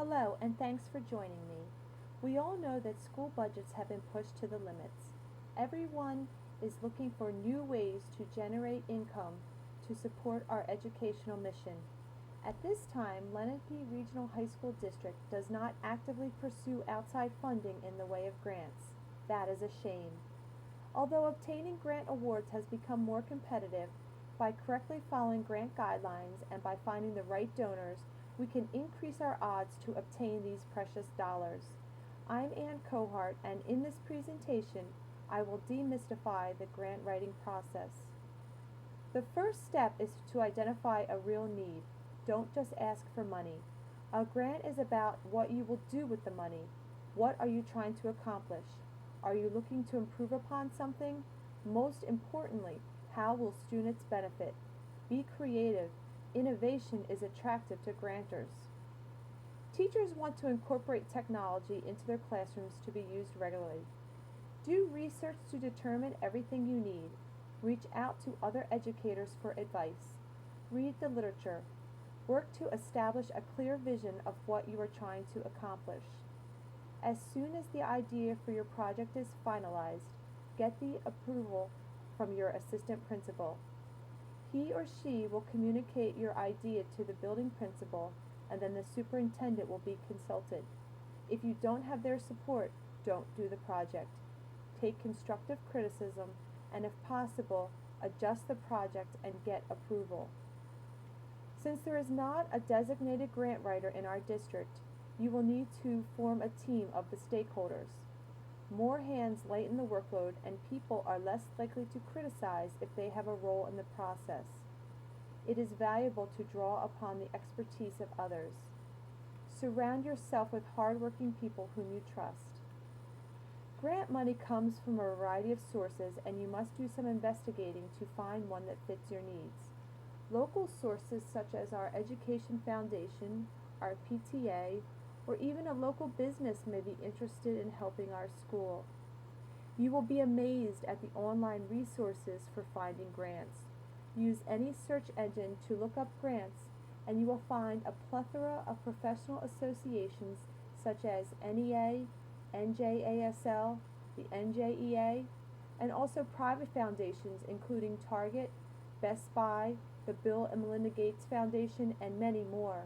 Hello, and thanks for joining me. We all know that school budgets have been pushed to the limits. Everyone is looking for new ways to generate income to support our educational mission. At this time, Lenape Regional High School District does not actively pursue outside funding in the way of grants. That is a shame. Although obtaining grant awards has become more competitive, by correctly following grant guidelines and by finding the right donors, we can increase our odds to obtain these precious dollars. I'm Ann Cohart, and in this presentation, I will demystify the grant writing process. The first step is to identify a real need. Don't just ask for money. A grant is about what you will do with the money. What are you trying to accomplish? Are you looking to improve upon something? Most importantly, how will students benefit? Be creative. Innovation is attractive to grantors. Teachers want to incorporate technology into their classrooms to be used regularly. Do research to determine everything you need. Reach out to other educators for advice. Read the literature. Work to establish a clear vision of what you are trying to accomplish. As soon as the idea for your project is finalized, get the approval from your assistant principal. He or she will communicate your idea to the building principal, and then the superintendent will be consulted. If you don't have their support, don't do the project. Take constructive criticism, and if possible, adjust the project and get approval. Since there is not a designated grant writer in our district, you will need to form a team of the stakeholders. More hands lighten the workload, and people are less likely to criticize if they have a role in the process. It is valuable to draw upon the expertise of others. Surround yourself with hardworking people whom you trust. Grant money comes from a variety of sources, and you must do some investigating to find one that fits your needs. Local sources such as our Education Foundation, our PTA, or even a local business may be interested in helping our school. You will be amazed at the online resources for finding grants. Use any search engine to look up grants, and you will find a plethora of professional associations such as NEA, NJASL, the NJEA, and also private foundations including Target, Best Buy, the Bill and Melinda Gates Foundation, and many more.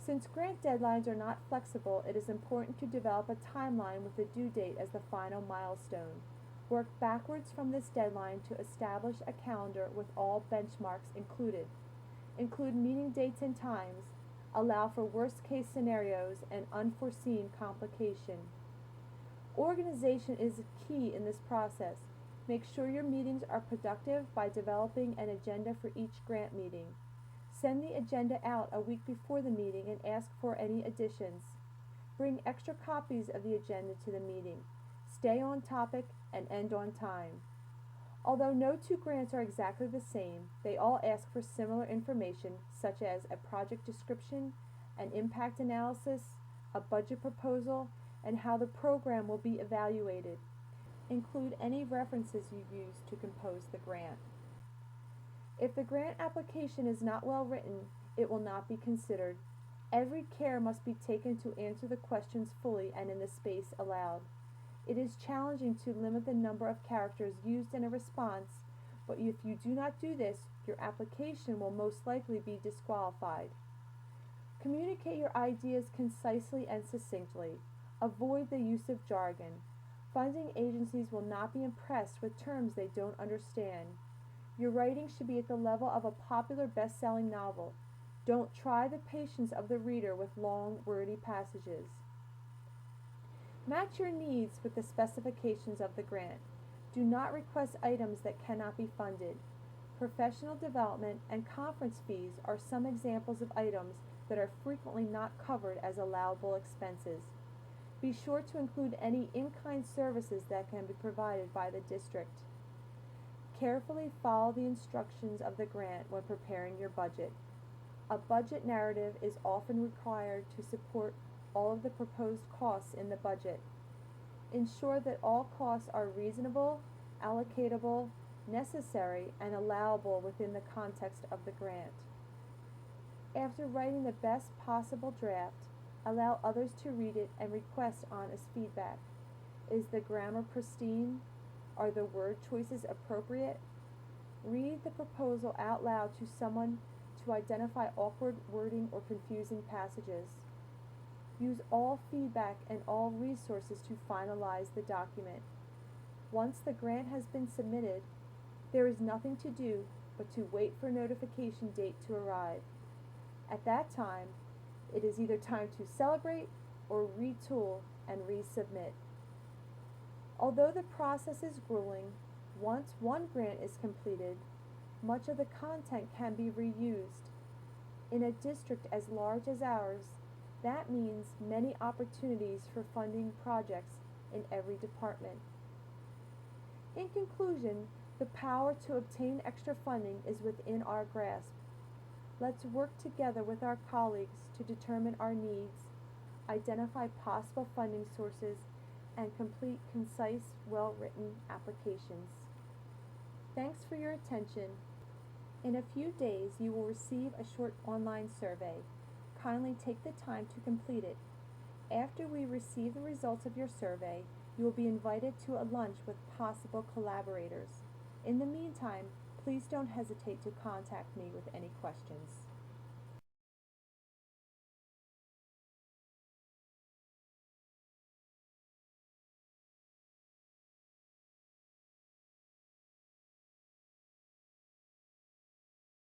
Since grant deadlines are not flexible, it is important to develop a timeline with the due date as the final milestone. Work backwards from this deadline to establish a calendar with all benchmarks included. Include meeting dates and times. Allow for worst-case scenarios and unforeseen complication. Organization is key in this process. Make sure your meetings are productive by developing an agenda for each grant meeting. Send the agenda out a week before the meeting and ask for any additions. Bring extra copies of the agenda to the meeting. Stay on topic and end on time. Although no two grants are exactly the same, they all ask for similar information such as a project description, an impact analysis, a budget proposal, and how the program will be evaluated. Include any references you use to compose the grant. If the grant application is not well written, it will not be considered. Every care must be taken to answer the questions fully and in the space allowed. It is challenging to limit the number of characters used in a response, but if you do not do this, your application will most likely be disqualified. Communicate your ideas concisely and succinctly. Avoid the use of jargon. Funding agencies will not be impressed with terms they don't understand. Your writing should be at the level of a popular best-selling novel. Don't try the patience of the reader with long, wordy passages. Match your needs with the specifications of the grant. Do not request items that cannot be funded. Professional development and conference fees are some examples of items that are frequently not covered as allowable expenses. Be sure to include any in-kind services that can be provided by the district. Carefully follow the instructions of the grant when preparing your budget. A budget narrative is often required to support all of the proposed costs in the budget. Ensure that all costs are reasonable, allocatable, necessary, and allowable within the context of the grant. After writing the best possible draft, Allow others to read it and request honest feedback. Is the grammar pristine? Are the word choices appropriate? Read the proposal out loud to someone to identify awkward wording or confusing passages. Use all feedback and all resources to finalize the document. Once the grant has been submitted, there is nothing to do but to wait for notification date to arrive. At that time, it is either time to celebrate or retool and resubmit. Although the process is grueling, once one grant is completed, much of the content can be reused. In a district as large as ours, that means many opportunities for funding projects in every department. In conclusion, the power to obtain extra funding is within our grasp. Let's work together with our colleagues to determine our needs, identify possible funding sources, and complete concise, well-written applications. Thanks for your attention. In a few days, you will receive a short online survey. Kindly take the time to complete it. After we receive the results of your survey, you will be invited to a lunch with possible collaborators. In the meantime, please don't hesitate to contact me with any questions.